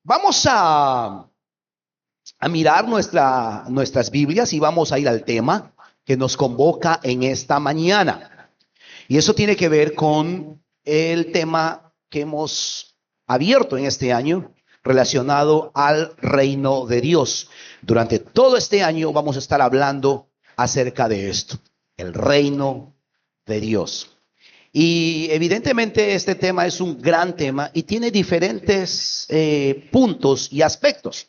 Vamos a mirar nuestras Biblias y vamos a ir al tema que nos convoca en esta mañana. Y eso tiene que ver con el tema que hemos abierto en este año relacionado al reino de Dios. Durante todo este año vamos a estar hablando acerca de esto, el reino de Dios. Y evidentemente este tema es un gran tema y tiene diferentes puntos y aspectos.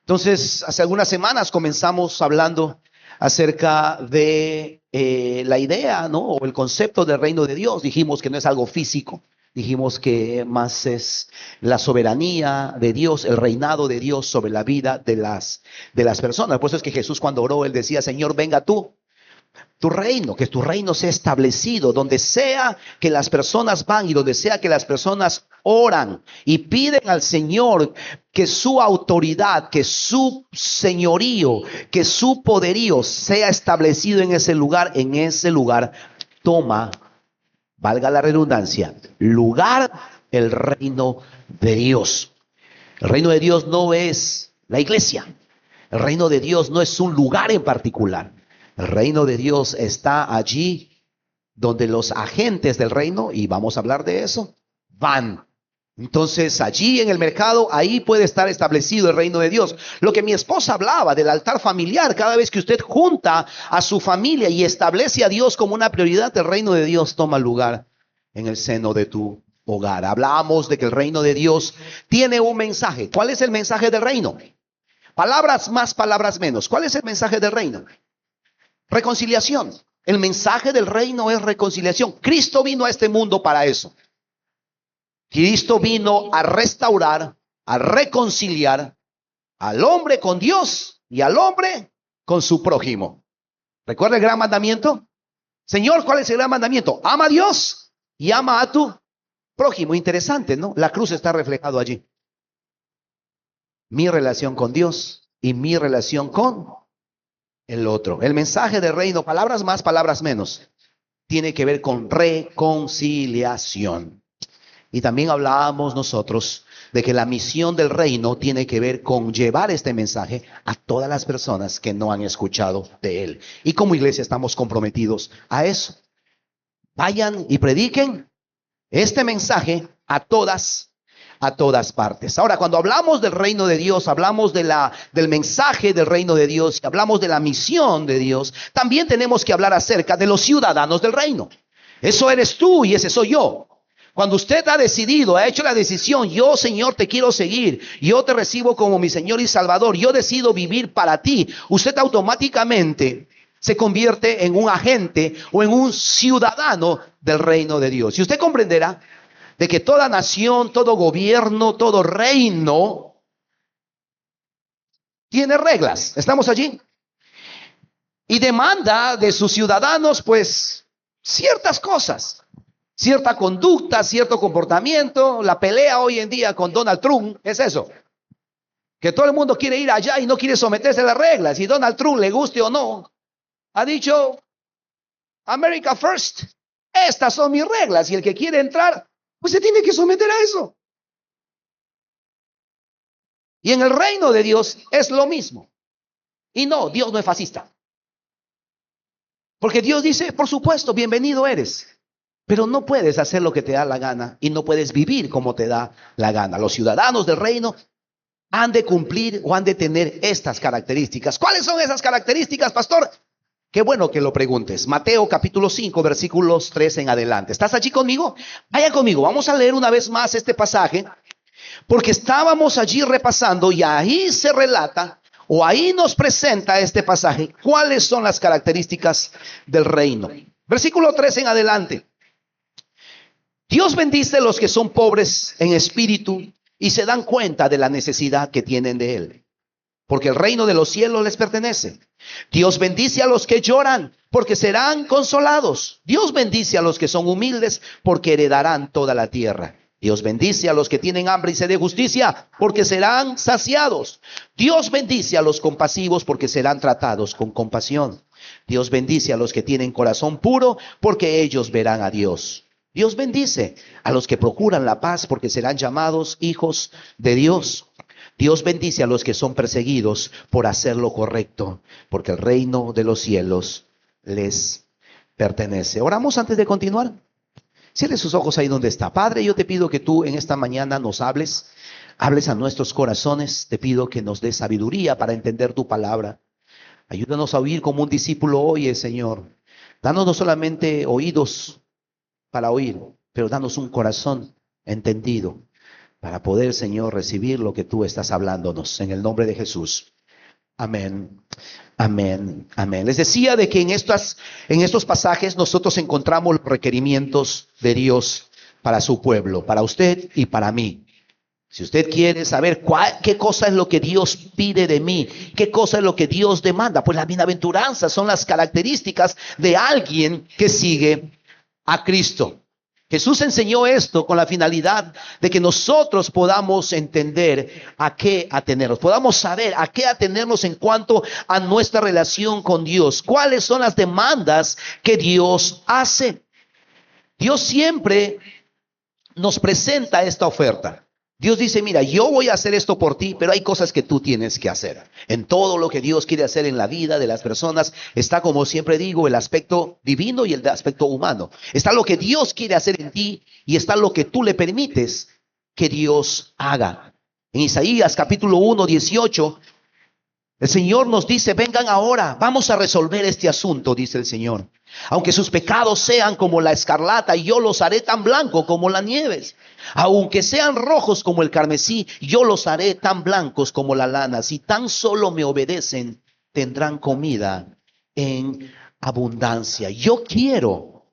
Entonces, hace algunas semanas comenzamos hablando acerca de la idea, ¿no? O el concepto del reino de Dios. Dijimos que no es algo físico. Dijimos que más es la soberanía de Dios, el reinado de Dios sobre la vida de las personas. Por eso es que Jesús, cuando oró, él decía: Señor, venga tu reino, que tu reino sea establecido donde sea que las personas van y donde sea que las personas oran y piden al Señor que su autoridad, que su señorío, que su poderío sea establecido en ese lugar toma, valga la redundancia, lugar el reino de Dios. El reino de Dios no es la iglesia. El reino de Dios no es un lugar en particular. El reino de Dios está allí donde los agentes del reino, y vamos a hablar de eso, van. Entonces, allí en el mercado, ahí puede estar establecido el reino de Dios. Lo que mi esposa hablaba del altar familiar, cada vez que usted junta a su familia y establece a Dios como una prioridad, el reino de Dios toma lugar en el seno de tu hogar. Hablábamos de que el reino de Dios tiene un mensaje. ¿Cuál es el mensaje del reino? Palabras más, palabras menos. ¿Cuál es el mensaje del reino? Reconciliación. El mensaje del reino es reconciliación. Cristo vino a este mundo para eso. Cristo vino a restaurar, a reconciliar al hombre con Dios y al hombre con su prójimo. ¿Recuerda el gran mandamiento? Señor, ¿cuál es el gran mandamiento? Ama a Dios y ama a tu prójimo. Interesante, ¿no? La cruz está reflejado allí. Mi relación con Dios y mi relación con el otro. El mensaje del reino, palabras más, palabras menos, tiene que ver con reconciliación. Y también hablábamos nosotros de que la misión del reino tiene que ver con llevar este mensaje a todas las personas que no han escuchado de él. Y como iglesia estamos comprometidos a eso. Vayan y prediquen este mensaje a todas partes. Ahora, cuando hablamos del reino de Dios, hablamos del mensaje del reino de Dios, y hablamos de la misión de Dios, también tenemos que hablar acerca de los ciudadanos del reino. Eso eres tú y ese soy yo. Cuando usted ha decidido, ha hecho la decisión: yo, Señor, te quiero seguir, yo te recibo como mi Señor y Salvador, yo decido vivir para ti, usted automáticamente se convierte en un agente o en un ciudadano del reino de Dios. Y usted comprenderá de que toda nación, todo gobierno, todo reino tiene reglas. ¿Estamos allí? Y demanda de sus ciudadanos, pues, ciertas cosas, cierta conducta, cierto comportamiento. La pelea hoy en día con Donald Trump es eso, que todo el mundo quiere ir allá y no quiere someterse a las reglas. Y Donald Trump, le guste o no, ha dicho: America first, estas son mis reglas, y el que quiere entrar, pues se tiene que someter a eso. Y en el reino de Dios es lo mismo. Y no, Dios no es fascista. Porque Dios dice: por supuesto, bienvenido eres, pero no puedes hacer lo que te da la gana y no puedes vivir como te da la gana. Los ciudadanos del reino han de cumplir o han de tener estas características. ¿Cuáles son esas características, pastor? Qué bueno que lo preguntes. Mateo capítulo 5, versículos 3 en adelante. ¿Estás allí conmigo? Vaya conmigo. Vamos a leer una vez más este pasaje, porque estábamos allí repasando y ahí se relata, o ahí nos presenta este pasaje, cuáles son las características del reino. Versículo 3 en adelante. Dios bendice a los que son pobres en espíritu y se dan cuenta de la necesidad que tienen de él, porque el reino de los cielos les pertenece. Dios bendice a los que lloran, porque serán consolados. Dios bendice a los que son humildes, porque heredarán toda la tierra. Dios bendice a los que tienen hambre y sed de justicia, porque serán saciados. Dios bendice a los compasivos, porque serán tratados con compasión. Dios bendice a los que tienen corazón puro, porque ellos verán a Dios. Dios bendice a los que procuran la paz, porque serán llamados hijos de Dios. Dios bendice a los que son perseguidos por hacer lo correcto, porque el reino de los cielos les pertenece. Oramos antes de continuar. Cierre sus ojos ahí donde está. Padre, yo te pido que tú en esta mañana nos hables a nuestros corazones. Te pido que nos des sabiduría para entender tu palabra. Ayúdanos a oír como un discípulo oye, Señor. Danos no solamente oídos para oír, pero danos un corazón entendido para poder, Señor, recibir lo que tú estás hablándonos. En el nombre de Jesús. Amén. Amén. Amén. Les decía de que en estos pasajes nosotros encontramos los requerimientos de Dios para su pueblo, para usted y para mí. Si usted quiere saber qué cosa es lo que Dios pide de mí, qué cosa es lo que Dios demanda, pues las bienaventuranzas son las características de alguien que sigue a Cristo. Jesús enseñó esto con la finalidad de que nosotros podamos entender a qué atenernos, podamos saber a qué atenernos en cuanto a nuestra relación con Dios, cuáles son las demandas que Dios hace. Dios siempre nos presenta esta oferta. Dios dice, mira, yo voy a hacer esto por ti, pero hay cosas que tú tienes que hacer. En todo lo que Dios quiere hacer en la vida de las personas está, como siempre digo, el aspecto divino y el aspecto humano. Está lo que Dios quiere hacer en ti y está lo que tú le permites que Dios haga. En Isaías capítulo 1, 18, el Señor nos dice, vengan ahora, vamos a resolver este asunto, dice el Señor. Aunque sus pecados sean como la escarlata, yo los haré tan blanco como la nieve. Aunque sean rojos como el carmesí, yo los haré tan blancos como la lana. Si tan solo me obedecen, tendrán comida en abundancia. Yo quiero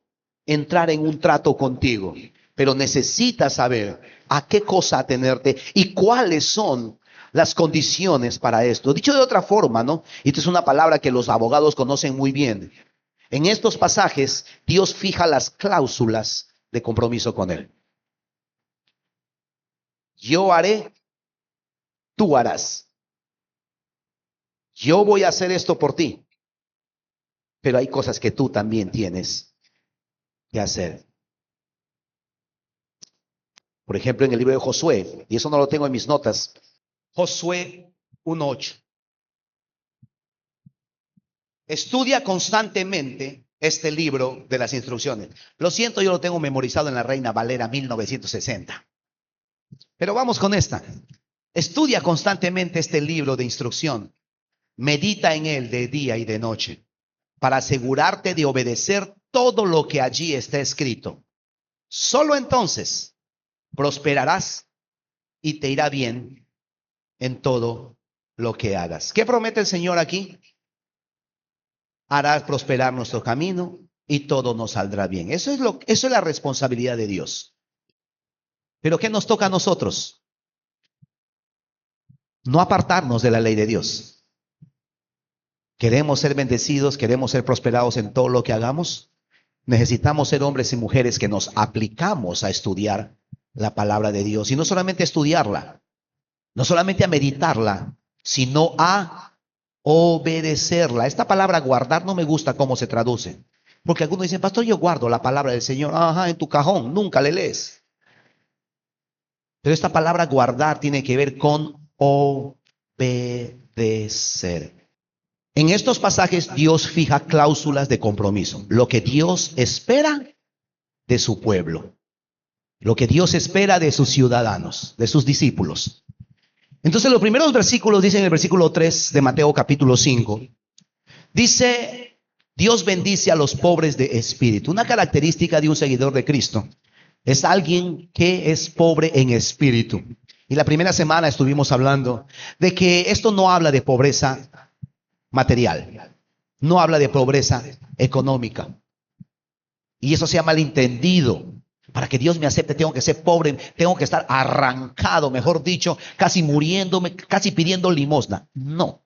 entrar en un trato contigo, pero necesitas saber a qué cosa atenerte y cuáles son las condiciones para esto. Dicho de otra forma, ¿no? Y esta es una palabra que los abogados conocen muy bien. En estos pasajes, Dios fija las cláusulas de compromiso con Él. Yo haré, tú harás. Yo voy a hacer esto por ti. Pero hay cosas que tú también tienes que hacer. Por ejemplo, en el libro de Josué, y eso no lo tengo en mis notas, Josué 1:8. Estudia constantemente este libro de las instrucciones. Lo siento, yo lo tengo memorizado en la Reina Valera 1960. Pero vamos con esta. Estudia constantemente este libro de instrucción. Medita en él de día y de noche, para asegurarte de obedecer todo lo que allí está escrito. Solo entonces prosperarás y te irá bien en todo lo que hagas. ¿Qué promete el Señor aquí? Hará prosperar nuestro camino y todo nos saldrá bien. Eso es la responsabilidad de Dios. Pero ¿qué nos toca a nosotros? No apartarnos de la ley de Dios. ¿Queremos ser bendecidos? ¿Queremos ser prosperados en todo lo que hagamos? Necesitamos ser hombres y mujeres que nos aplicamos a estudiar la palabra de Dios. Y no solamente a estudiarla, no solamente a meditarla, sino a obedecerla. Esta palabra guardar no me gusta cómo se traduce. Porque algunos dicen, pastor, yo guardo la palabra del Señor. Ajá, en tu cajón, nunca le lees. Pero esta palabra guardar tiene que ver con obedecer. En estos pasajes Dios fija cláusulas de compromiso. Lo que Dios espera de su pueblo. Lo que Dios espera de sus ciudadanos, de sus discípulos. Entonces los primeros versículos dicen en el versículo 3 de Mateo capítulo 5. Dice, Dios bendice a los pobres de espíritu. Una característica de un seguidor de Cristo es alguien que es pobre en espíritu. Y la primera semana estuvimos hablando de que esto no habla de pobreza material, no habla de pobreza económica. Y eso se ha malentendido. Para que Dios me acepte tengo que ser pobre, tengo que estar arrancado, mejor dicho, casi muriéndome, casi pidiendo limosna. No.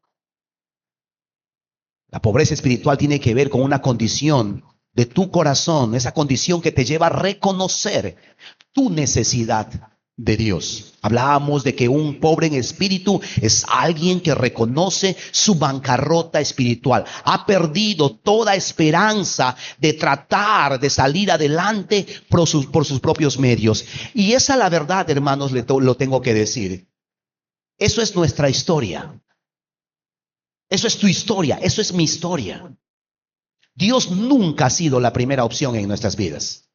La pobreza espiritual tiene que ver con una condición de tu corazón, esa condición que te lleva a reconocer tu necesidad de Dios. Hablábamos de que un pobre en espíritu es alguien que reconoce su bancarrota espiritual. Ha perdido toda esperanza de tratar de salir adelante por sus propios medios. Y esa es la verdad, hermanos, lo tengo que decir. Eso es nuestra historia. Eso es tu historia, eso es mi historia. Dios nunca ha sido la primera opción en nuestras vidas.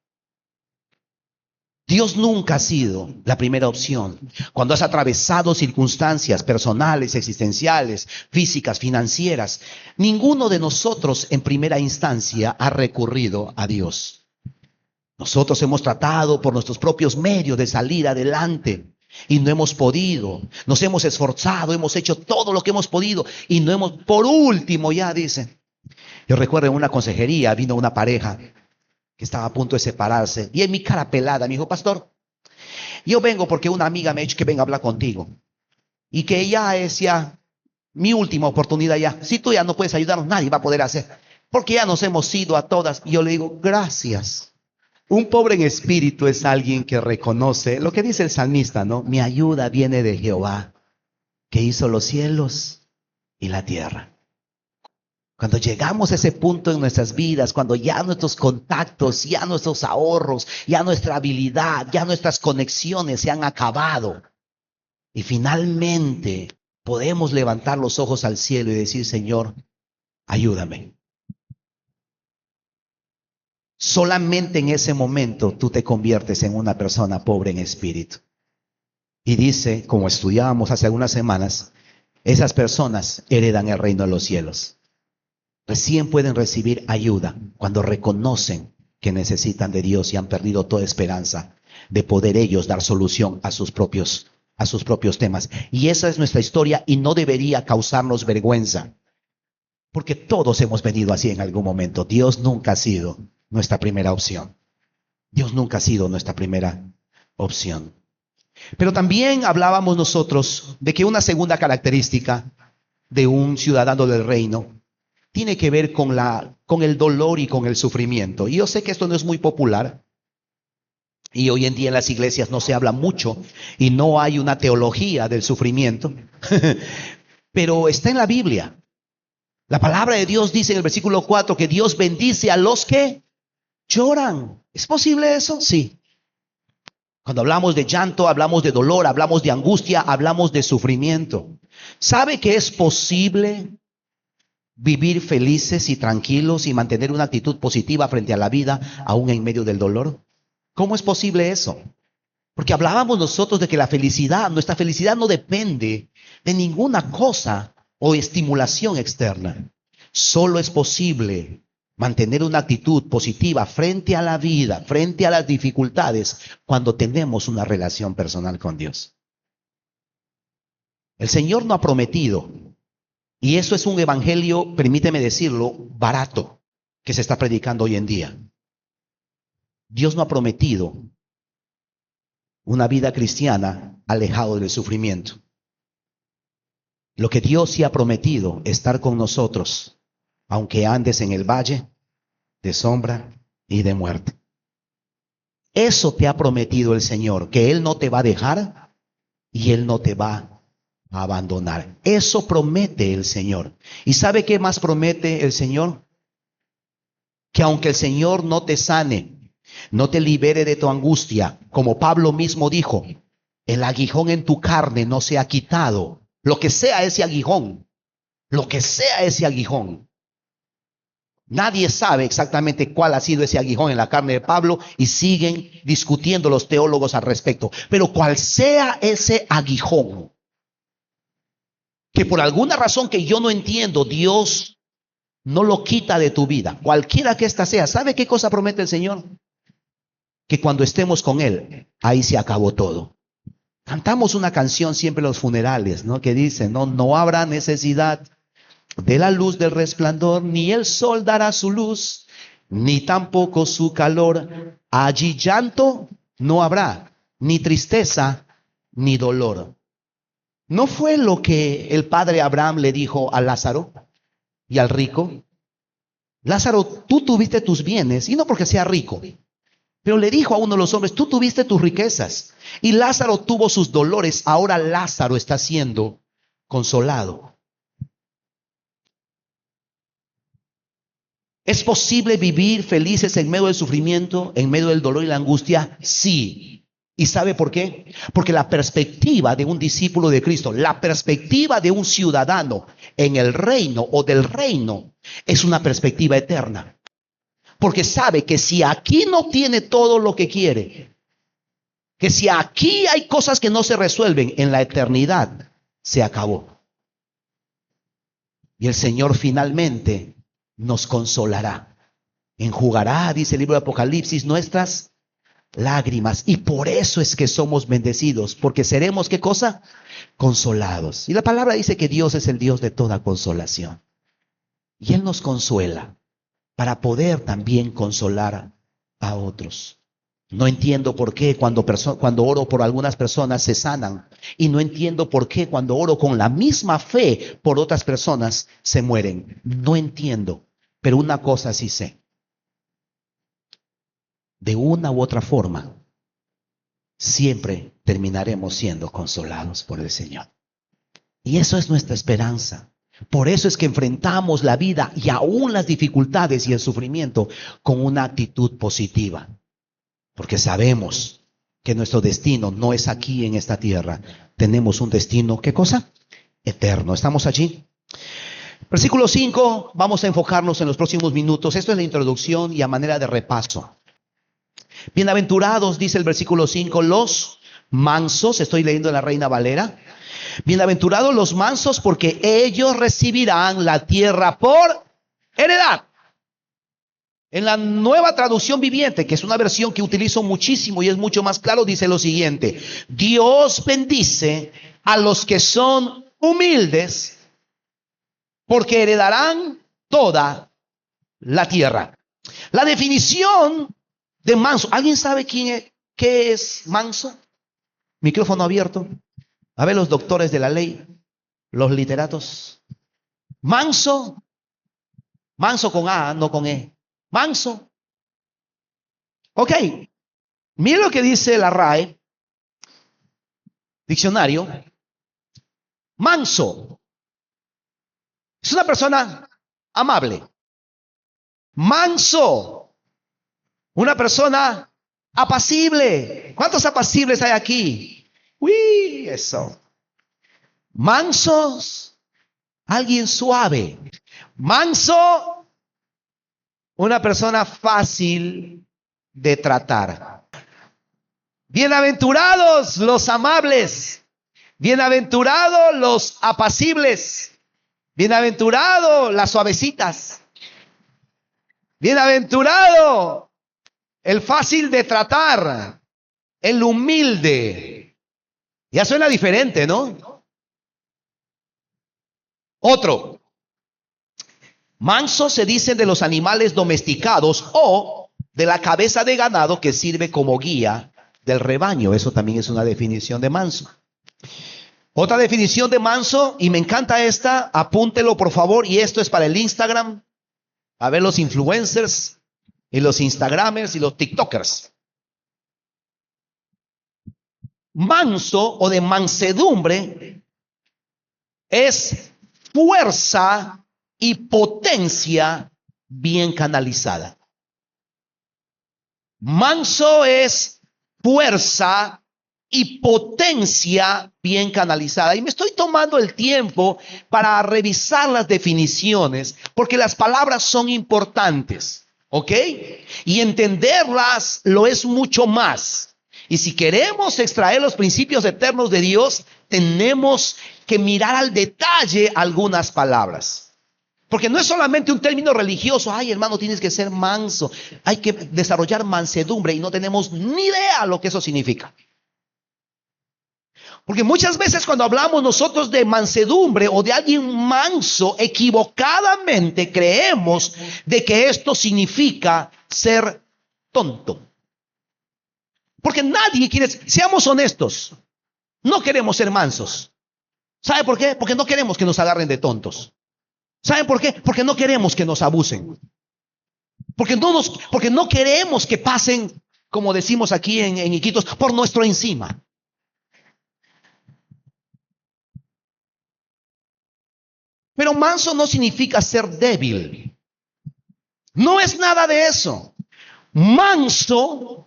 Dios nunca ha sido la primera opción. Cuando has atravesado circunstancias personales, existenciales, físicas, financieras, ninguno de nosotros en primera instancia ha recurrido a Dios. Nosotros hemos tratado por nuestros propios medios de salir adelante y no hemos podido. Nos hemos esforzado, hemos hecho todo lo que hemos podido y no hemos, por último ya dicen. Yo recuerdo en una consejería vino una pareja que estaba a punto de separarse y en mi cara pelada me dijo: pastor, yo vengo porque una amiga me ha dicho que venga a hablar contigo y que ya es ya mi última oportunidad ya. Si tú ya no puedes ayudarnos, nadie va a poder hacer, porque ya nos hemos ido a todas. Y yo le digo: gracias. Un pobre en espíritu es alguien que reconoce lo que dice el salmista, ¿no? Mi ayuda viene de Jehová, que hizo los cielos y la tierra. Cuando llegamos a ese punto en nuestras vidas, cuando ya nuestros contactos, ya nuestros ahorros, ya nuestra habilidad, ya nuestras conexiones se han acabado, y finalmente podemos levantar los ojos al cielo y decir: Señor, ayúdame. Solamente en ese momento tú te conviertes en una persona pobre en espíritu. Y dice, como estudiábamos hace algunas semanas, esas personas heredan el reino de los cielos. Recién pueden recibir ayuda cuando reconocen que necesitan de Dios y han perdido toda esperanza de poder ellos dar solución a sus propios temas. Y esa es nuestra historia y no debería causarnos vergüenza, porque todos hemos venido así en algún momento. Dios nunca ha sido nuestra primera opción. Dios nunca ha sido nuestra primera opción. Pero también hablábamos nosotros de que una segunda característica de un ciudadano del reino tiene que ver con el dolor y con el sufrimiento. Y yo sé que esto no es muy popular y hoy en día en las iglesias no se habla mucho y no hay una teología del sufrimiento, pero está en la Biblia. La palabra de Dios dice en el versículo 4 que Dios bendice a los que lloran. ¿Es posible eso? Sí. Cuando hablamos de llanto, hablamos de dolor, hablamos de angustia, hablamos de sufrimiento. ¿Sabe que es posible vivir felices y tranquilos y mantener una actitud positiva frente a la vida, aún en medio del dolor? ¿Cómo es posible eso? Porque hablábamos nosotros de que nuestra felicidad no depende de ninguna cosa o estimulación externa. Solo es posible mantener una actitud positiva frente a la vida, frente a las dificultades, cuando tenemos una relación personal con Dios. El Señor no ha prometido, y eso es un evangelio, permíteme decirlo, barato, que se está predicando hoy en día. Dios no ha prometido una vida cristiana alejado del sufrimiento. Lo que Dios sí ha prometido, estar con nosotros, aunque andes en el valle de sombra y de muerte. Eso te ha prometido el Señor, que Él no te va a dejar y Él no te va a abandonar. Eso promete el Señor. ¿Y sabe qué más promete el Señor? Que aunque el Señor no te sane, no te libere de tu angustia, como Pablo mismo dijo, el aguijón en tu carne no se ha quitado. Lo que sea ese aguijón, lo que sea ese aguijón. Nadie sabe exactamente cuál ha sido ese aguijón en la carne de Pablo y siguen discutiendo los teólogos al respecto. Pero cual sea ese aguijón, que por alguna razón que yo no entiendo, Dios no lo quita de tu vida, cualquiera que ésta sea. ¿Sabe qué cosa promete el Señor? Que cuando estemos con Él, ahí se acabó todo. Cantamos una canción siempre en los funerales, ¿no? Que dice, no habrá necesidad de la luz del resplandor, ni el sol dará su luz, ni tampoco su calor. Allí llanto no habrá, ni tristeza, ni dolor. ¿No fue lo que el padre Abraham le dijo a Lázaro y al rico? Lázaro, tú tuviste tus bienes, y no porque sea rico, pero le dijo a uno de los hombres, tú tuviste tus riquezas, y Lázaro tuvo sus dolores. Ahora Lázaro está siendo consolado. ¿Es posible vivir felices en medio del sufrimiento, en medio del dolor y la angustia? Sí. ¿Y sabe por qué? Porque la perspectiva de un discípulo de Cristo, la perspectiva de un ciudadano en el reino o del reino, es una perspectiva eterna. Porque sabe que si aquí no tiene todo lo que quiere, que si aquí hay cosas que no se resuelven, en la eternidad se acabó. Y el Señor finalmente nos consolará. Enjugará, dice el libro de Apocalipsis, nuestras lágrimas. Y por eso es que somos bendecidos, porque seremos, ¿qué cosa? Consolados. Y la palabra dice que Dios es el Dios de toda consolación. Y Él nos consuela para poder también consolar a otros. No entiendo por qué cuando oro por algunas personas se sanan. Y no entiendo por qué cuando oro con la misma fe por otras personas se mueren. No entiendo. Pero una cosa sí sé. De una u otra forma, siempre terminaremos siendo consolados por el Señor. Y eso es nuestra esperanza. Por eso es que enfrentamos la vida y aún las dificultades y el sufrimiento con una actitud positiva. Porque sabemos que nuestro destino no es aquí en esta tierra. Tenemos un destino, ¿qué cosa? Eterno. ¿Estamos allí? Versículo 5, vamos a enfocarnos en los próximos minutos. Esto es la introducción y a manera de repaso. Bienaventurados, dice el versículo 5, los mansos, estoy leyendo en la Reina Valera. Bienaventurados los mansos, porque ellos recibirán la tierra por heredad. En la Nueva Traducción Viviente, que es una versión que utilizo muchísimo y es mucho más claro, dice lo siguiente: Dios bendice a los que son humildes, porque heredarán toda la tierra. La definición de manso. ¿Alguien sabe qué es manso? Micrófono abierto. A ver, los doctores de la ley, los literatos. Manso. Manso con A, no con E. Manso. Ok. Mire lo que dice la RAE, diccionario. Manso es una persona amable. Manso, una persona apacible. ¿Cuántos apacibles hay aquí? Uy, eso. Mansos, alguien suave. Manso, una persona fácil de tratar. Bienaventurados los amables. Bienaventurados los apacibles. Bienaventurados las suavecitas. Bienaventurado el fácil de tratar, el humilde. Ya suena diferente, ¿no? Otro. Manso se dice de los animales domesticados o de la cabeza de ganado que sirve como guía del rebaño. Eso también es una definición de manso. Otra definición de manso, y me encanta esta, apúntelo por favor, y esto es para el Instagram. A ver los influencers y los instagramers y los tiktokers. Manso o de mansedumbre es fuerza y potencia bien canalizada. Manso es fuerza y potencia bien canalizada. Y me estoy tomando el tiempo para revisar las definiciones, porque las palabras son importantes, ¿ok? Y entenderlas lo es mucho más. Y si queremos extraer los principios eternos de Dios, tenemos que mirar al detalle algunas palabras. Porque no es solamente un término religioso. Ay, hermano, tienes que ser manso. Hay que desarrollar mansedumbre y no tenemos ni idea lo que eso significa. Porque muchas veces cuando hablamos nosotros de mansedumbre o de alguien manso, equivocadamente creemos de que esto significa ser tonto. Porque nadie quiere, seamos honestos, no queremos ser mansos. ¿Sabe por qué? Porque no queremos que nos agarren de tontos. ¿Saben por qué? Porque no queremos que nos abusen. Porque no queremos que pasen, como decimos aquí en Iquitos, por nuestro encima. Pero manso no significa ser débil. No es nada de eso. Manso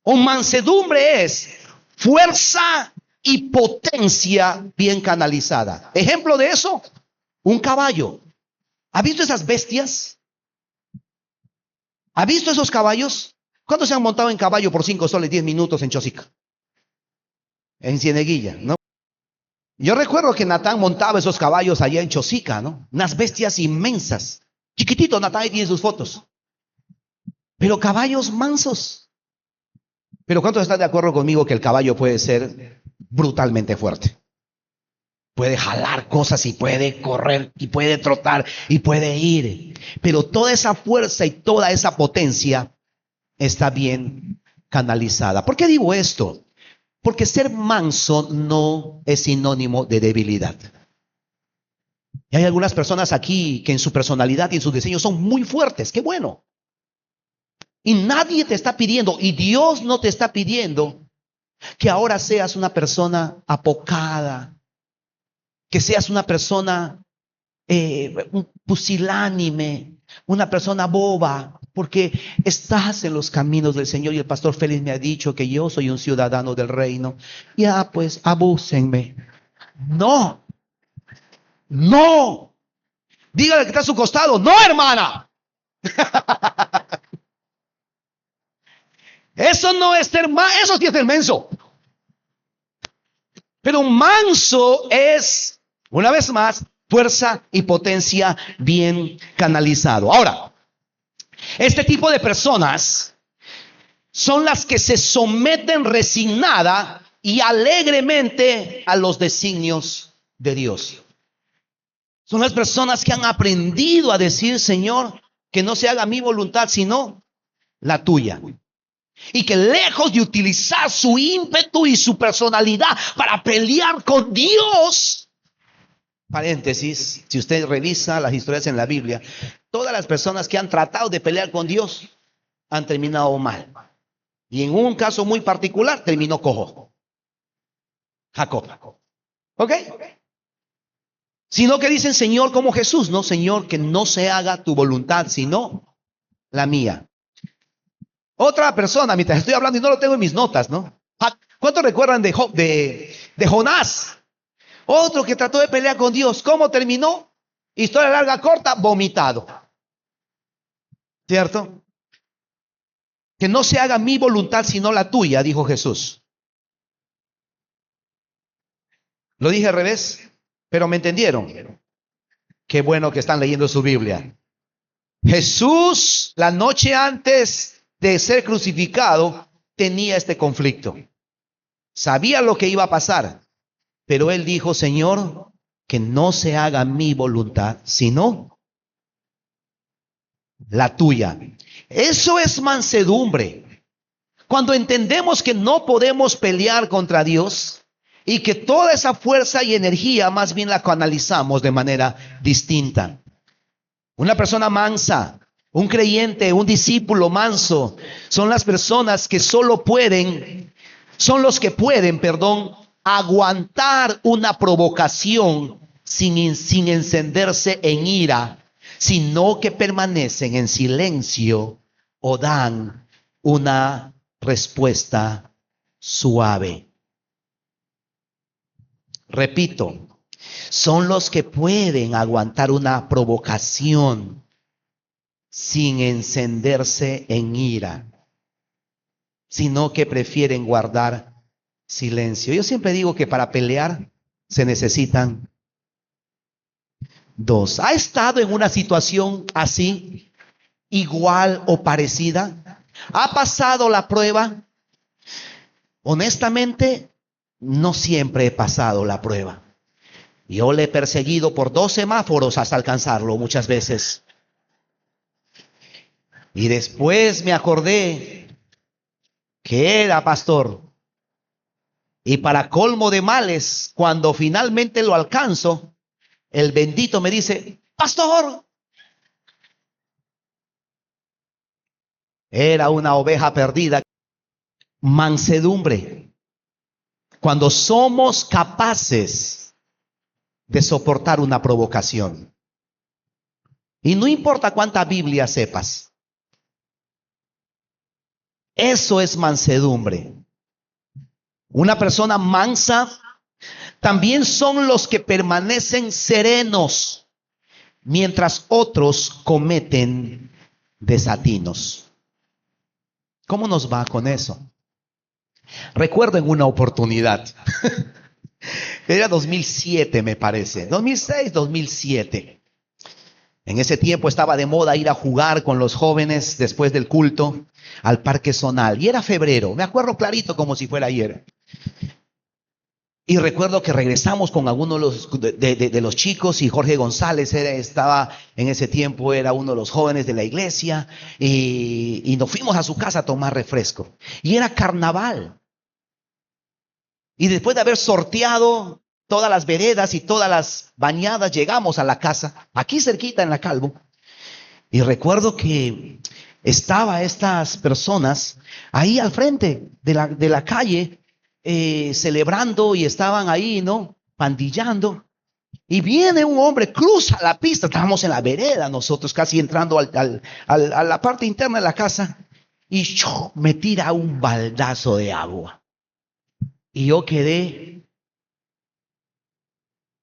O mansedumbre es fuerza y potencia bien canalizada. Ejemplo de eso, un caballo. ¿Ha visto esas bestias? ¿Ha visto esos caballos? ¿Cuántos se han montado en caballo por 5 soles, 10 minutos en Chosica? En Cieneguilla, ¿no? Yo recuerdo que Natán montaba esos caballos allá en Chosica, ¿no? Unas bestias inmensas. Chiquitito, Natán ahí tiene sus fotos. Pero caballos mansos. Pero ¿cuántos están de acuerdo conmigo que el caballo puede ser brutalmente fuerte? Puede jalar cosas y puede correr y puede trotar y puede ir. Pero toda esa fuerza y toda esa potencia está bien canalizada. ¿Por qué digo esto? Porque ser manso no es sinónimo de debilidad. Y hay algunas personas aquí que en su personalidad y en su diseño son muy fuertes. ¡Qué bueno! Y nadie te está pidiendo, y Dios no te está pidiendo que ahora seas una persona apocada, que seas una persona pusilánime, una persona boba, porque estás en los caminos del Señor. Y el pastor Félix me ha dicho que yo soy un ciudadano del reino. Ya, pues, abúsenme. No, no. Dígale que está a su costado. No, hermana. Eso no es ser manso, eso sí es ser menso. Pero manso es, una vez más, fuerza y potencia bien canalizado. Ahora, este tipo de personas son las que se someten resignada y alegremente a los designios de Dios. Son las personas que han aprendido a decir, Señor, que no se haga mi voluntad, sino la tuya. Y que lejos de utilizar su ímpetu y su personalidad para pelear con Dios. Paréntesis, si usted revisa las historias en la Biblia, todas las personas que han tratado de pelear con Dios han terminado mal. Y en un caso muy particular terminó cojo. Jacob. ¿Ok? Sino que dicen, Señor, como Jesús, no, Señor, que no se haga tu voluntad, sino la mía. Otra persona, mientras estoy hablando y no lo tengo en mis notas, ¿no? ¿Cuántos recuerdan de Jonás? Otro que trató de pelear con Dios. ¿Cómo terminó? Historia larga, corta, vomitado. ¿Cierto? Que no se haga mi voluntad sino la tuya, dijo Jesús. Lo dije al revés, pero me entendieron. Qué bueno que están leyendo su Biblia. Jesús, la noche antes de ser crucificado, tenía este conflicto. Sabía lo que iba a pasar, pero él dijo, Señor, que no se haga mi voluntad, sino la tuya. Eso es mansedumbre. Cuando entendemos que no podemos pelear contra Dios y que toda esa fuerza y energía más bien la canalizamos de manera distinta. Una persona mansa, un creyente, un discípulo manso, son las personas que solo pueden, son los que pueden, aguantar una provocación sin encenderse en ira, sino que permanecen en silencio o dan una respuesta suave. Repito, son los que pueden aguantar una provocación sin encenderse en ira, sino que prefieren guardar silencio. Yo siempre digo que para pelear se necesitan dos. ¿Ha estado en una situación así, igual o parecida? ¿Ha pasado la prueba? Honestamente, no siempre he pasado la prueba. Yo le he perseguido por 2 semáforos hasta alcanzarlo muchas veces. Y después me acordé que era pastor. Y para colmo de males, cuando finalmente lo alcanzo, el bendito me dice, pastor. Era una oveja perdida. Mansedumbre. Cuando somos capaces de soportar una provocación. Y no importa cuánta Biblia sepas. Eso es mansedumbre. Una persona mansa también son los que permanecen serenos mientras otros cometen desatinos. ¿Cómo nos va con eso? Recuerdo en una oportunidad, era 2007 me parece, 2006, 2007. En ese tiempo estaba de moda ir a jugar con los jóvenes después del culto al Parque Zonal. Y era febrero, me acuerdo clarito como si fuera ayer. Y recuerdo que regresamos con algunos de los chicos y Jorge González estaba en ese tiempo, era uno de los jóvenes de la iglesia y nos fuimos a su casa a tomar refresco. Y era carnaval. Y después de haber sorteado todas las veredas y todas las bañadas, llegamos a la casa, aquí cerquita en la Calvo. Y recuerdo que estaban estas personas ahí al frente de la calle, celebrando y estaban ahí, ¿no? Pandillando. Y viene un hombre, cruza la pista, estábamos en la vereda nosotros, casi entrando a la parte interna de la casa, y me tira un baldazo de agua. Y yo quedé,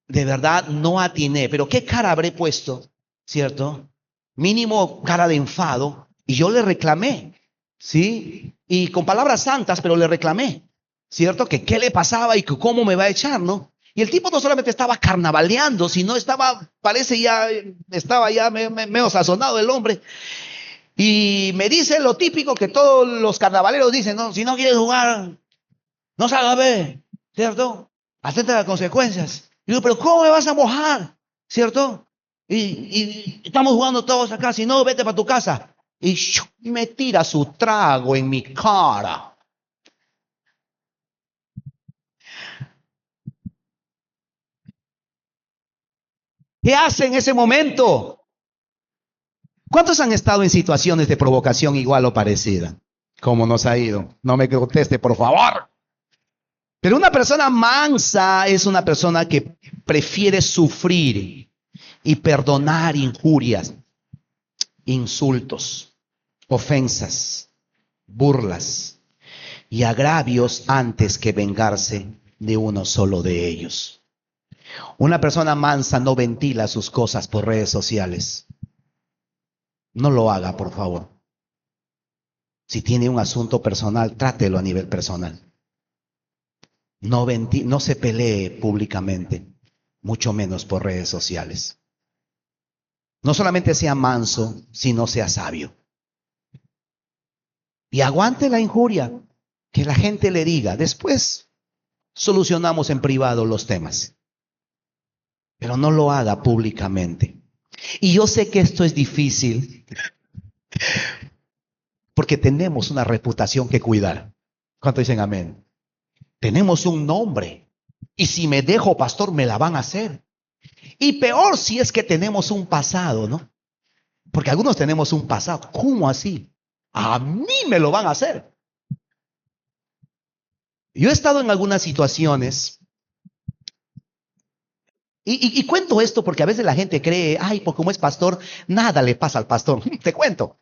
de verdad, no atiné, pero qué cara habré puesto, ¿cierto? Mínimo cara de enfado, y yo le reclamé, ¿sí? Y con palabras santas, pero le reclamé. ¿Cierto? Que qué le pasaba y que cómo me va a echar, ¿no? Y el tipo no solamente estaba carnavaleando, sino estaba, parece ya, estaba ya medio sazonado el hombre. Y me dice lo típico que todos los carnavaleros dicen, ¿no? Si no quieres jugar, no salgas, ve, ¿cierto? Atenta a las consecuencias. Y digo, pero ¿cómo me vas a mojar? ¿Cierto? Y estamos jugando todos acá, si no, vete para tu casa. Y me tira su trago en mi cara. ¿Qué hace en ese momento? ¿Cuántos han estado en situaciones de provocación igual o parecida? ¿Cómo nos ha ido? No me conteste, por favor. Pero una persona mansa es una persona que prefiere sufrir y perdonar injurias, insultos, ofensas, burlas y agravios antes que vengarse de uno solo de ellos. Una persona mansa no ventila sus cosas por redes sociales. No lo haga, por favor. Si tiene un asunto personal, trátelo a nivel personal. No se pelee públicamente, mucho menos por redes sociales. No solamente sea manso, sino sea sabio. Y aguante la injuria, que la gente le diga. Después solucionamos en privado los temas. Pero no lo haga públicamente. Y yo sé que esto es difícil, porque tenemos una reputación que cuidar. ¿Cuánto dicen amén? Tenemos un nombre. Y si me dejo, pastor, me la van a hacer. Y peor si es que tenemos un pasado, ¿no? Porque algunos tenemos un pasado. ¿Cómo así? A mí me lo van a hacer. Yo he estado en algunas situaciones y cuento esto porque a veces la gente cree, ay, pues como es pastor, nada le pasa al pastor. Te cuento.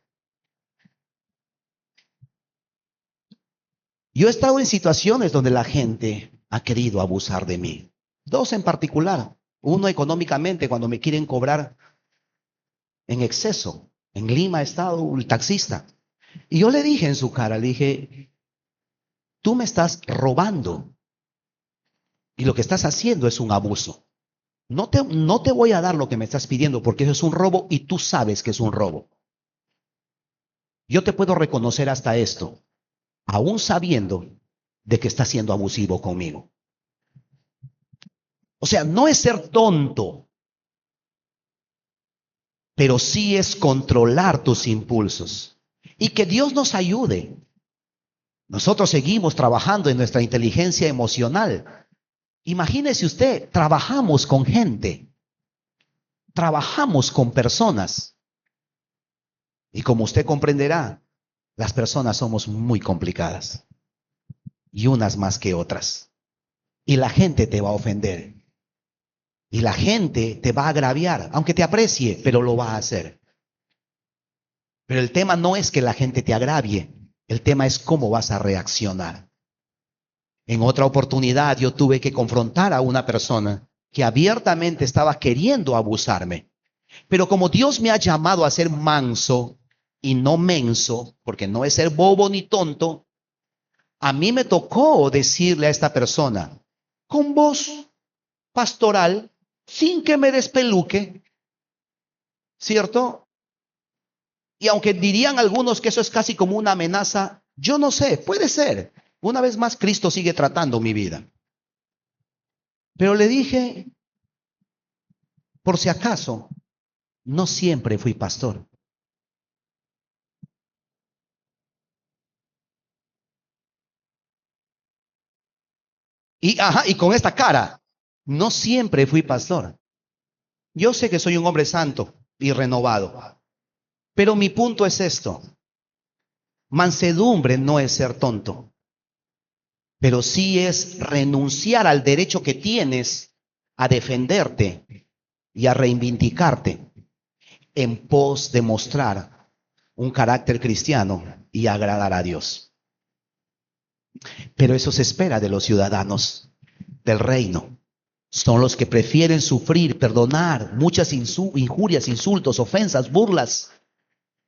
Yo he estado en situaciones donde la gente ha querido abusar de mí. Dos en particular. Uno económicamente, cuando me quieren cobrar en exceso. En Lima ha estado el taxista. Y yo le dije en su cara, le dije, tú me estás robando. Y lo que estás haciendo es un abuso. No te voy a dar lo que me estás pidiendo porque eso es un robo y tú sabes que es un robo. Yo te puedo reconocer hasta esto, aún sabiendo de que estás siendo abusivo conmigo. O sea, no es ser tonto, pero sí es controlar tus impulsos. Y que Dios nos ayude. Nosotros seguimos trabajando en nuestra inteligencia emocional. Imagínese usted, trabajamos con gente, trabajamos con personas. Y como usted comprenderá, las personas somos muy complicadas. Y unas más que otras. Y la gente te va a ofender. Y la gente te va a agraviar, aunque te aprecie, pero lo va a hacer. Pero el tema no es que la gente te agravie, El tema es cómo vas a reaccionar. En otra oportunidad yo tuve que confrontar a una persona que abiertamente estaba queriendo abusarme. Pero como Dios me ha llamado a ser manso y no menso, porque no es ser bobo ni tonto, a mí me tocó decirle a esta persona, con voz pastoral, sin que me despeluque, ¿cierto? Y aunque dirían algunos que eso es casi como una amenaza, yo no sé, puede ser. Una vez más, Cristo sigue tratando mi vida. Pero le dije, por si acaso, no siempre fui pastor. Y con esta cara, no siempre fui pastor. Yo sé que soy un hombre santo y renovado, pero mi punto es esto. Mansedumbre no es ser tonto, pero sí es renunciar al derecho que tienes a defenderte y a reivindicarte en pos de mostrar un carácter cristiano y agradar a Dios. Pero eso se espera de los ciudadanos del reino. Son los que prefieren sufrir, perdonar muchas injurias, insultos, ofensas, burlas.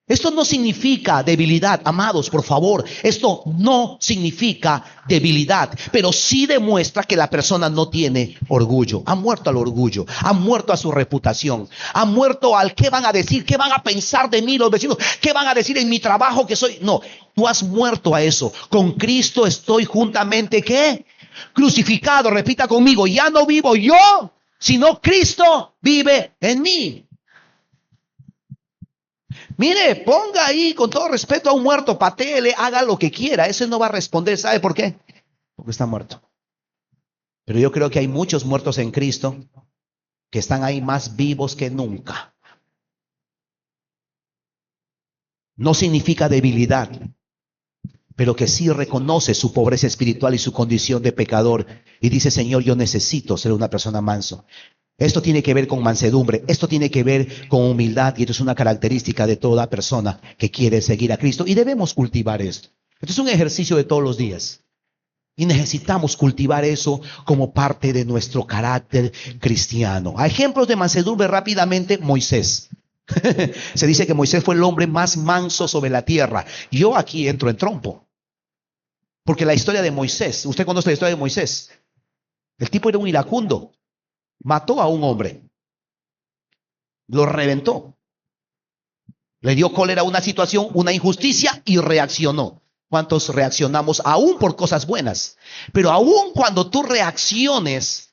Esto no significa debilidad, amados, por favor. Esto no significa debilidad, pero sí demuestra que la persona no tiene orgullo. Ha muerto al orgullo, ha muerto a su reputación, ha muerto al qué van a decir, qué van a pensar de mí los vecinos, qué van a decir en mi trabajo que soy. No, tú has muerto a eso. Con Cristo estoy juntamente, ¿qué? Crucificado. Repita conmigo, ya no vivo yo, sino Cristo vive en mí. Mire, ponga ahí con todo respeto a un muerto, patéele, haga lo que quiera. Ese no va a responder. ¿Sabe por qué? Porque está muerto. Pero yo creo que hay muchos muertos en Cristo que están ahí más vivos que nunca. No significa debilidad, pero que sí reconoce su pobreza espiritual y su condición de pecador. Y dice, Señor, yo necesito ser una persona manso. Esto tiene que ver con mansedumbre, esto tiene que ver con humildad, y esto es una característica de toda persona que quiere seguir a Cristo, y debemos cultivar esto. Esto es un ejercicio de todos los días, y necesitamos cultivar eso como parte de nuestro carácter cristiano. A ejemplos de mansedumbre rápidamente, Moisés. Se dice que Moisés fue el hombre más manso sobre la tierra. Yo aquí entro en trompo, porque la historia de Moisés, usted conoce la historia de Moisés. El tipo era un iracundo. Mató a un hombre, lo reventó, le dio cólera a una situación, una injusticia, y reaccionó. ¿Cuántos reaccionamos aún por cosas buenas? Pero aún cuando tú reacciones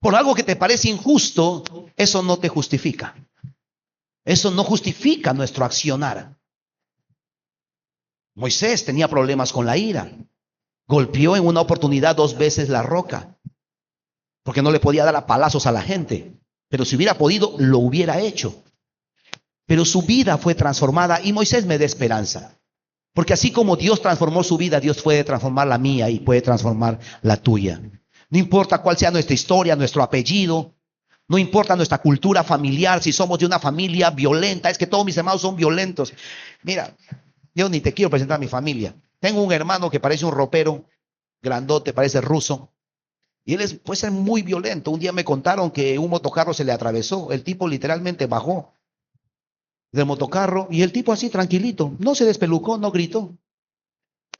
por algo que te parece injusto, eso no te justifica. Eso no justifica nuestro accionar. Moisés tenía problemas con la ira. Golpeó en una oportunidad 2 veces la roca, porque no le podía dar a palazos a la gente. Pero si hubiera podido, lo hubiera hecho. Pero su vida fue transformada, y Moisés me da esperanza. Porque así como Dios transformó su vida, Dios puede transformar la mía y puede transformar la tuya. No importa cuál sea nuestra historia, nuestro apellido, no importa nuestra cultura familiar, si somos de una familia violenta, es que todos mis hermanos son violentos. Mira, yo ni te quiero presentar a mi familia. Tengo un hermano que parece un ropero, grandote, parece ruso. Y él puede ser muy violento. Un día me contaron que un motocarro se le atravesó. El tipo literalmente bajó del motocarro y el tipo así tranquilito, no se despelucó, no gritó.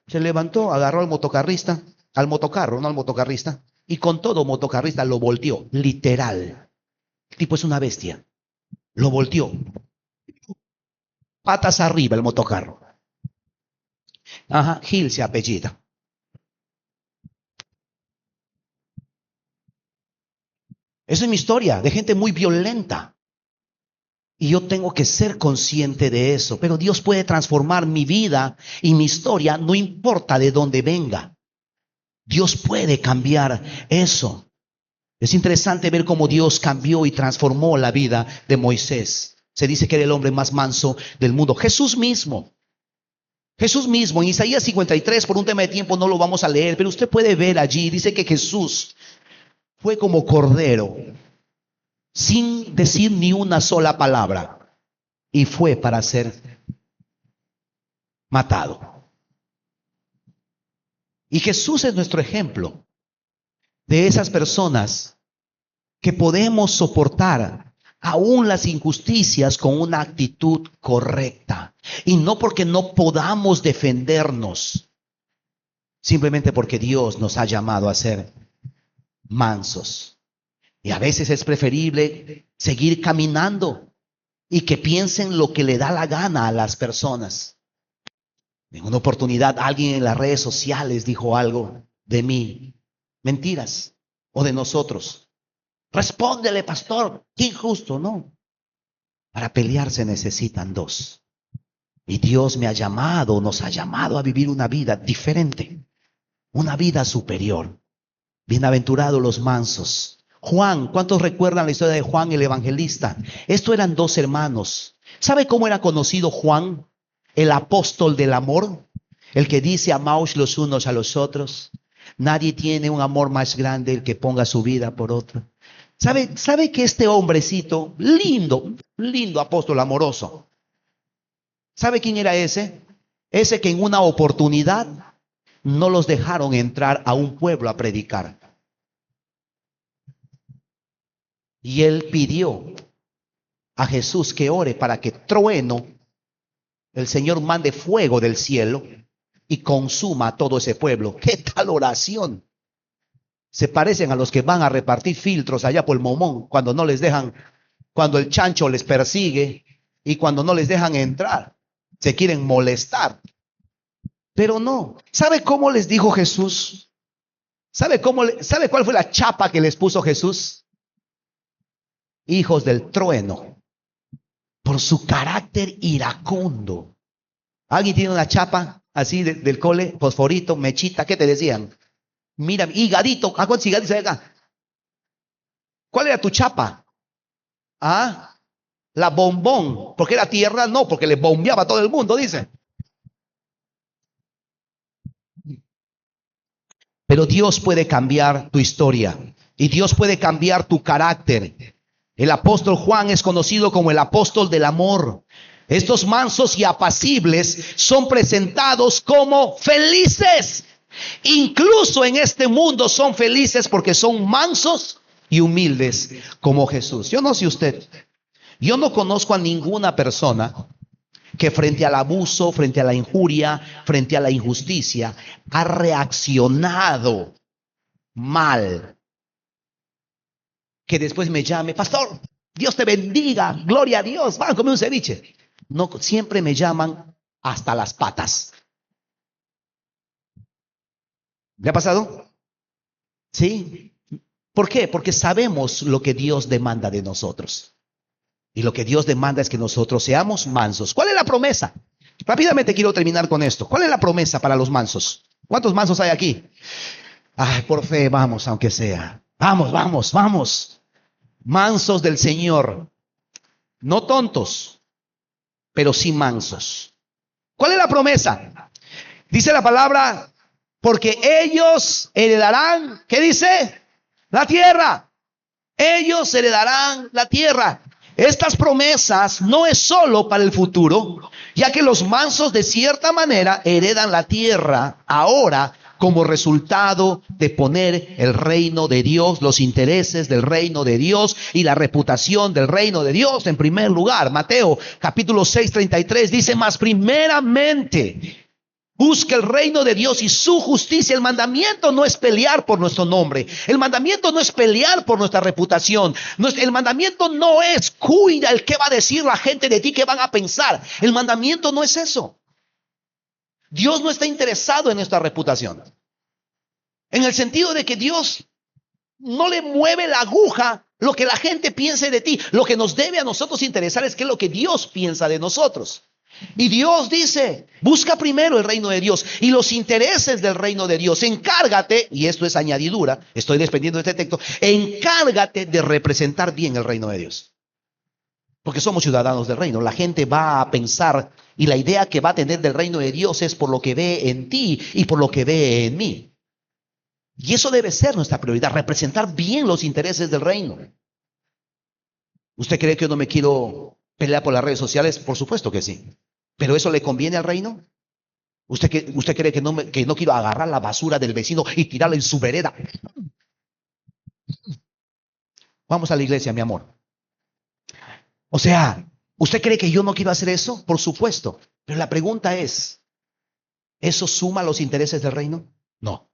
Se levantó, agarró al motocarrista, al motocarro, no al motocarrista, y con todo motocarrista lo volteó, literal. El tipo es una bestia. Lo volteó. Patas arriba el motocarro. Ajá, Gil se apellida. Esa es mi historia de gente muy violenta. Y yo tengo que ser consciente de eso. Pero Dios puede transformar mi vida y mi historia, no importa de dónde venga. Dios puede cambiar eso. Es interesante ver cómo Dios cambió y transformó la vida de Moisés. Se dice que era el hombre más manso del mundo. Jesús mismo, en Isaías 53, por un tema de tiempo no lo vamos a leer, pero usted puede ver allí, dice que Jesús fue como cordero, sin decir ni una sola palabra, y fue para ser matado. Y Jesús es nuestro ejemplo de esas personas que podemos soportar aún las injusticias con una actitud correcta. Y no porque no podamos defendernos, simplemente porque Dios nos ha llamado a ser mansos. Y a veces es preferible seguir caminando y que piensen lo que le da la gana a las personas. En una oportunidad alguien en las redes sociales dijo algo de mí, mentiras, o de nosotros. Respóndele, pastor, qué injusto, ¿no? Para pelear se necesitan dos. Y Dios me ha llamado, nos ha llamado a vivir una vida diferente, una vida superior. Bienaventurados los mansos. Juan, ¿cuántos recuerdan la historia de Juan el evangelista? Estos eran dos hermanos. ¿Sabe cómo era conocido Juan? El apóstol del amor, el que dice amaos los unos a los otros. Nadie tiene un amor más grande el que ponga su vida por otro. ¿Sabe que este hombrecito, lindo apóstol amoroso, ¿sabe quién era ese? Ese que en una oportunidad no los dejaron entrar a un pueblo a predicar. Y él pidió a Jesús que ore para que trueno, el Señor mande fuego del cielo y consuma a todo ese pueblo. ¿Qué tal oración? Se parecen a los que van a repartir filtros allá por el Momón cuando no les dejan, cuando el chancho les persigue y cuando no les dejan entrar. Se quieren molestar. Pero no. ¿Sabe cómo les dijo Jesús? ¿Sabe cuál fue la chapa que les puso Jesús? Hijos del trueno. Por su carácter iracundo. ¿Alguien tiene una chapa así del cole? Fosforito, mechita, ¿qué te decían? Mira, higadito, ¿a cuántos higaditos hay acá? ¿Cuál era tu chapa? Ah, la bombón. ¿Por qué la tierra? No, porque le bombeaba a todo el mundo, dice. Pero Dios puede cambiar tu historia y Dios puede cambiar tu carácter. El apóstol Juan es conocido como el apóstol del amor. Estos mansos y apacibles son presentados como felices. Incluso en este mundo son felices porque son mansos y humildes como Jesús. Yo no sé usted, yo no conozco a ninguna persona que frente al abuso, frente a la injuria, frente a la injusticia, ha reaccionado mal. Que después me llame, pastor, Dios te bendiga, gloria a Dios, van a comer un ceviche. No, siempre me llaman hasta las patas. ¿Le ha pasado? ¿Sí? ¿Por qué? Porque sabemos lo que Dios demanda de nosotros. Y lo que Dios demanda es que nosotros seamos mansos. ¿Cuál es la promesa? Rápidamente quiero terminar con esto. ¿Cuál es la promesa para los mansos? ¿Cuántos mansos hay aquí? Ay, por fe, vamos, aunque sea. Vamos, vamos, vamos. Mansos del Señor. No tontos, pero sí mansos. ¿Cuál es la promesa? Dice la palabra, porque ellos heredarán, ¿qué dice? La tierra. Ellos heredarán la tierra. Estas promesas no es solo para el futuro, ya que los mansos de cierta manera heredan la tierra ahora como resultado de poner el reino de Dios, los intereses del reino de Dios y la reputación del reino de Dios en primer lugar. Mateo capítulo 6:33 dice, mas primeramente busca el reino de Dios y su justicia. El mandamiento no es pelear por nuestro nombre. El mandamiento no es pelear por nuestra reputación. El mandamiento no es cuida el qué va a decir la gente de ti, qué van a pensar. El mandamiento no es eso. Dios no está interesado en nuestra reputación. En el sentido de que Dios no le mueve la aguja lo que la gente piense de ti. Lo que nos debe a nosotros interesar es qué es lo que Dios piensa de nosotros. Y Dios dice, busca primero el reino de Dios y los intereses del reino de Dios. Encárgate, y esto es añadidura, estoy dependiendo de este texto, encárgate de representar bien el reino de Dios. Porque somos ciudadanos del reino. La gente va a pensar y la idea que va a tener del reino de Dios es por lo que ve en ti y por lo que ve en mí. Y eso debe ser nuestra prioridad, representar bien los intereses del reino. ¿Usted cree que yo no me quiero pelear por las redes sociales? Por supuesto que sí. ¿Pero eso le conviene al reino? ¿Usted cree que no quiero agarrar la basura del vecino y tirarla en su vereda? Vamos a la iglesia, mi amor. O sea, ¿usted cree que yo no quiero hacer eso? Por supuesto. Pero la pregunta es, ¿eso suma a los intereses del reino? No,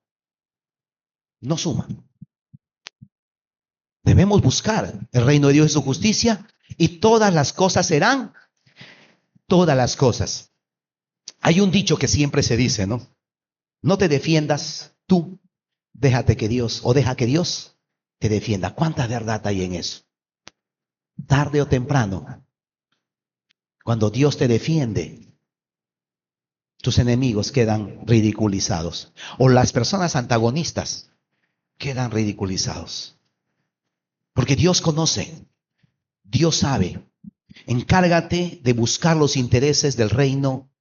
no suma. Debemos buscar el reino de Dios y su justicia y todas las cosas serán, todas las cosas. Hay un dicho que siempre se dice, ¿no? No te defiendas tú, déjate que Dios, o deja que Dios te defienda. ¿Cuánta verdad hay en eso? Tarde o temprano, cuando Dios te defiende, tus enemigos quedan ridiculizados. O las personas antagonistas quedan ridiculizados. Porque Dios conoce, Dios sabe. Encárgate de buscar los intereses del reino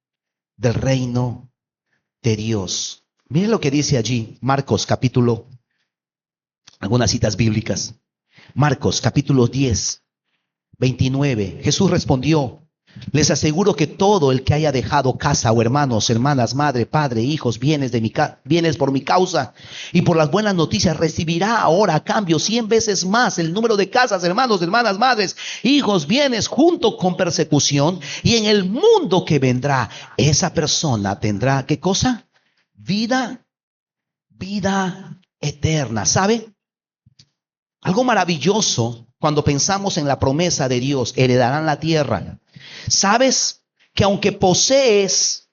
de Dios. Miren lo que dice allí, Marcos capítulo, algunas citas bíblicas. Marcos capítulo 10, 29. Jesús respondió: les aseguro que todo el que haya dejado casa o hermanos, hermanas, madre, padre, hijos, bienes por mi causa y por las buenas noticias, recibirá ahora a cambio 100 veces más el número de casas, hermanos, hermanas, madres, hijos, bienes, junto con persecución. Y en el mundo que vendrá, esa persona tendrá, ¿qué cosa? Vida eterna. ¿Sabe? Algo maravilloso cuando pensamos en la promesa de Dios: heredarán la tierra. ¿Sabes que aunque podamos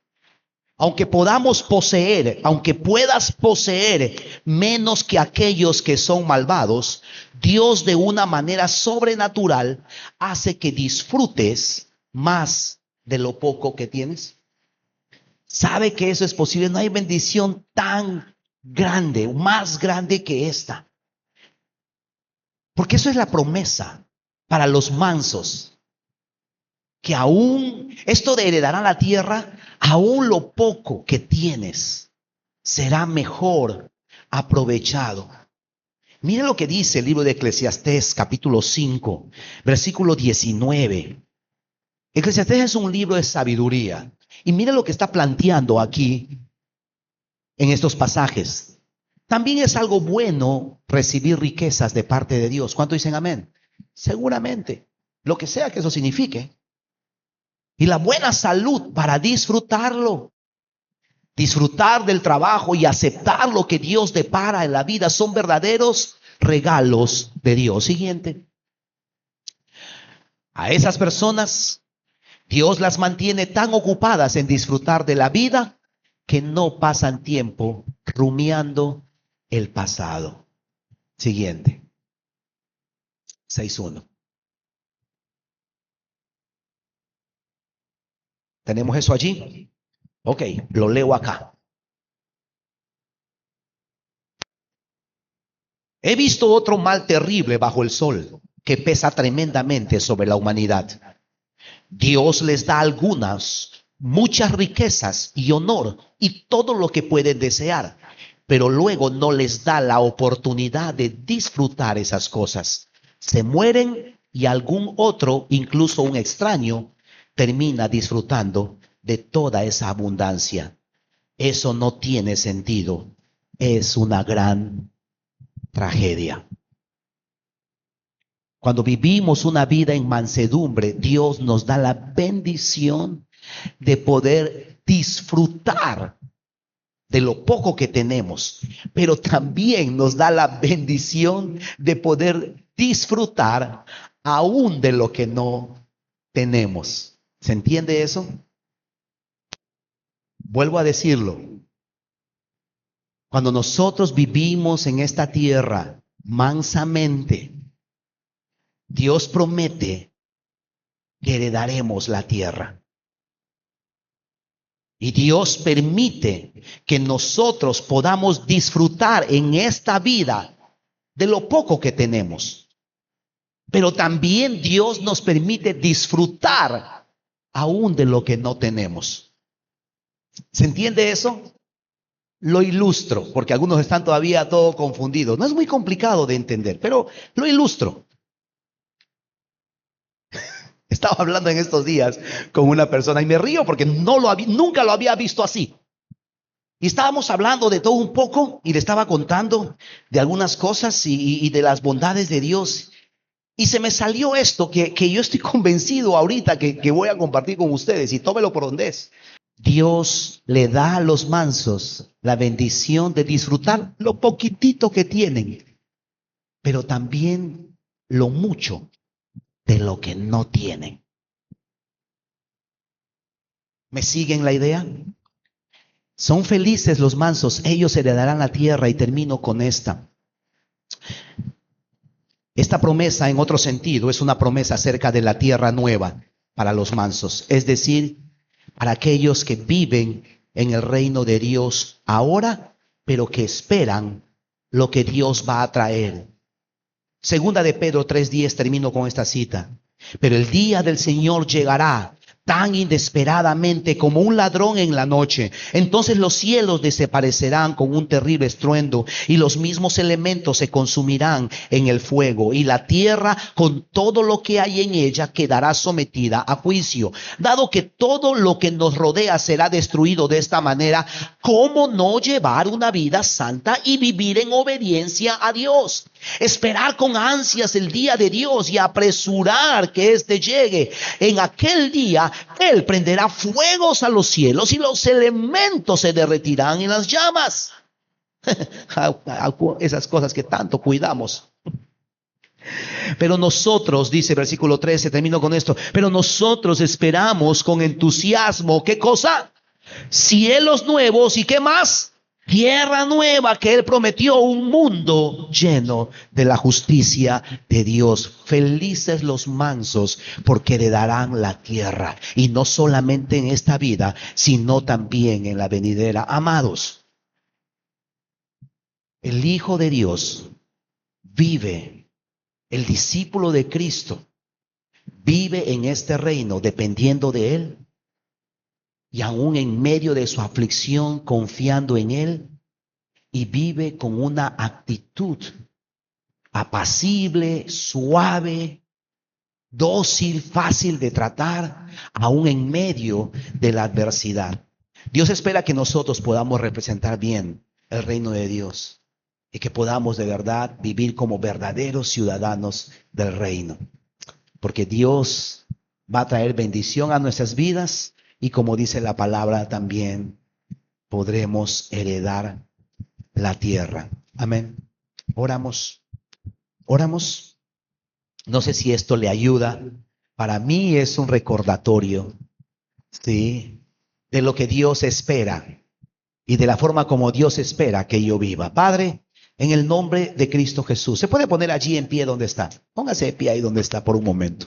poseer, aunque puedas poseer menos que aquellos que son malvados, Dios de una manera sobrenatural hace que disfrutes más de lo poco que tienes? ¿Sabe que eso es posible? No hay bendición tan grande, más grande que esta. Porque eso es la promesa para los mansos. Que aún esto de heredarán la tierra, aún lo poco que tienes será mejor aprovechado. Mire lo que dice el libro de Eclesiastés, capítulo 5, versículo 19. Eclesiastés es un libro de sabiduría. Y mire lo que está planteando aquí en estos pasajes. También es algo bueno recibir riquezas de parte de Dios. ¿Cuánto dicen amén? Seguramente, lo que sea que eso signifique. Y la buena salud para disfrutarlo. Disfrutar del trabajo y aceptar lo que Dios depara en la vida son verdaderos regalos de Dios. Siguiente. A esas personas, Dios las mantiene tan ocupadas en disfrutar de la vida que no pasan tiempo rumiando el pasado. Siguiente. 6.1. ¿Tenemos eso allí? Ok, lo leo acá. He visto otro mal terrible bajo el sol que pesa tremendamente sobre la humanidad. Dios les da muchas riquezas y honor y todo lo que pueden desear, pero luego no les da la oportunidad de disfrutar esas cosas. Se mueren y algún otro, incluso un extraño, termina disfrutando de toda esa abundancia. Eso no tiene sentido. Es una gran tragedia. Cuando vivimos una vida en mansedumbre, Dios nos da la bendición de poder disfrutar de lo poco que tenemos, pero también nos da la bendición de poder disfrutar aún de lo que no tenemos. ¿Se entiende eso? Vuelvo a decirlo. Cuando nosotros vivimos en esta tierra mansamente, Dios promete que heredaremos la tierra. Y Dios permite que nosotros podamos disfrutar en esta vida de lo poco que tenemos. Pero también Dios nos permite disfrutar aún de lo que no tenemos. ¿Se entiende eso? Lo ilustro, porque algunos están todavía todo confundidos. No es muy complicado de entender, pero lo ilustro. Estaba hablando en estos días con una persona y me río porque nunca lo había visto así. Y estábamos hablando de todo un poco y le estaba contando de algunas cosas y de las bondades de Dios. Y se me salió esto que yo estoy convencido ahorita que voy a compartir con ustedes, y tómelo por donde es. Dios le da a los mansos la bendición de disfrutar lo poquitito que tienen, pero también lo mucho de lo que no tienen. ¿Me siguen la idea? Son felices los mansos, ellos heredarán la tierra. Y termino con esta. Esta promesa, en otro sentido, es una promesa acerca de la tierra nueva para los mansos, es decir, para aquellos que viven en el reino de Dios ahora, pero que esperan lo que Dios va a traer. Segunda de Pedro 3:10, termino con esta cita. Pero el día del Señor llegará tan inesperadamente como un ladrón en la noche. Entonces los cielos desaparecerán con un terrible estruendo, y los mismos elementos se consumirán en el fuego, y la tierra con todo lo que hay en ella quedará sometida a juicio. Dado que todo lo que nos rodea será destruido de esta manera, ¿cómo no llevar una vida santa y vivir en obediencia a Dios? Esperar con ansias el día de Dios y apresurar que éste llegue. En aquel día Él prenderá fuegos a los cielos y los elementos se derretirán en las llamas. Esas cosas que tanto cuidamos. Pero nosotros, dice versículo 13, termino con esto, pero nosotros esperamos con entusiasmo, ¿qué cosa? Cielos nuevos, ¿y qué más? Tierra nueva que Él prometió, un mundo lleno de la justicia de Dios. Felices los mansos, porque heredarán la tierra. Y no solamente en esta vida, sino también en la venidera. Amados, el Hijo de Dios vive, el discípulo de Cristo vive en este reino dependiendo de Él. Y aún en medio de su aflicción, confiando en Él, y vive con una actitud apacible, suave, dócil, fácil de tratar, aún en medio de la adversidad. Dios espera que nosotros podamos representar bien el reino de Dios y que podamos de verdad vivir como verdaderos ciudadanos del reino, porque Dios va a traer bendición a nuestras vidas. Y como dice la palabra, también podremos heredar la tierra. Amén. Oramos. No sé si esto le ayuda. Para mí es un recordatorio, ¿sí?, de lo que Dios espera y de la forma como Dios espera que yo viva. Padre, en el nombre de Cristo Jesús. ¿Se puede poner allí en pie donde está? Póngase de pie ahí donde está por un momento.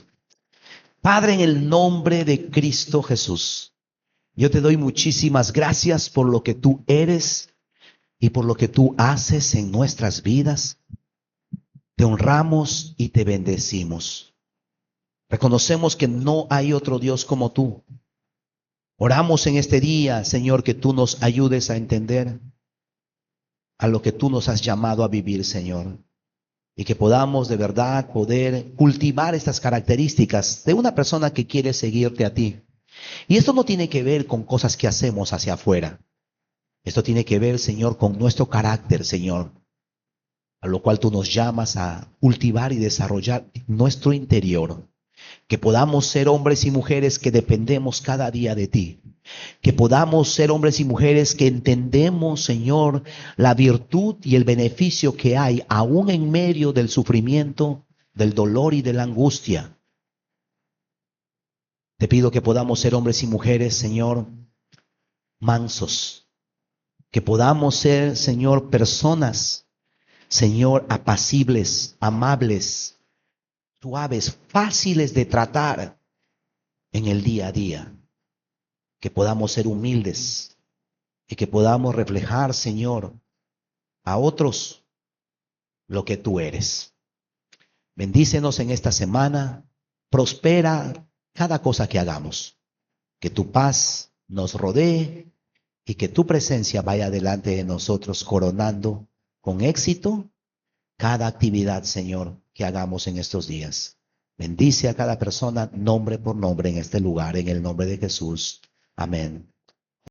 Padre, en el nombre de Cristo Jesús, yo te doy muchísimas gracias por lo que tú eres y por lo que tú haces en nuestras vidas. Te honramos y te bendecimos. Reconocemos que no hay otro Dios como tú. Oramos en este día, Señor, que tú nos ayudes a entender a lo que tú nos has llamado a vivir, Señor. Y que podamos de verdad poder cultivar estas características de una persona que quiere seguirte a ti. Y esto no tiene que ver con cosas que hacemos hacia afuera. Esto tiene que ver, Señor, con nuestro carácter, Señor, a lo cual tú nos llamas a cultivar y desarrollar nuestro interior. Que podamos ser hombres y mujeres que dependemos cada día de ti. Que podamos ser hombres y mujeres que entendemos, Señor, la virtud y el beneficio que hay aún en medio del sufrimiento, del dolor y de la angustia. Te pido que podamos ser hombres y mujeres, Señor, mansos. Que podamos ser, Señor, personas, Señor, apacibles, amables, suaves, fáciles de tratar en el día a día. Que podamos ser humildes y que podamos reflejar, Señor, a otros lo que tú eres. Bendícenos en esta semana, prospera cada cosa que hagamos, que tu paz nos rodee y que tu presencia vaya delante de nosotros, coronando con éxito cada actividad, Señor, que hagamos en estos días. Bendice a cada persona nombre por nombre en este lugar, en el nombre de Jesús. Amén.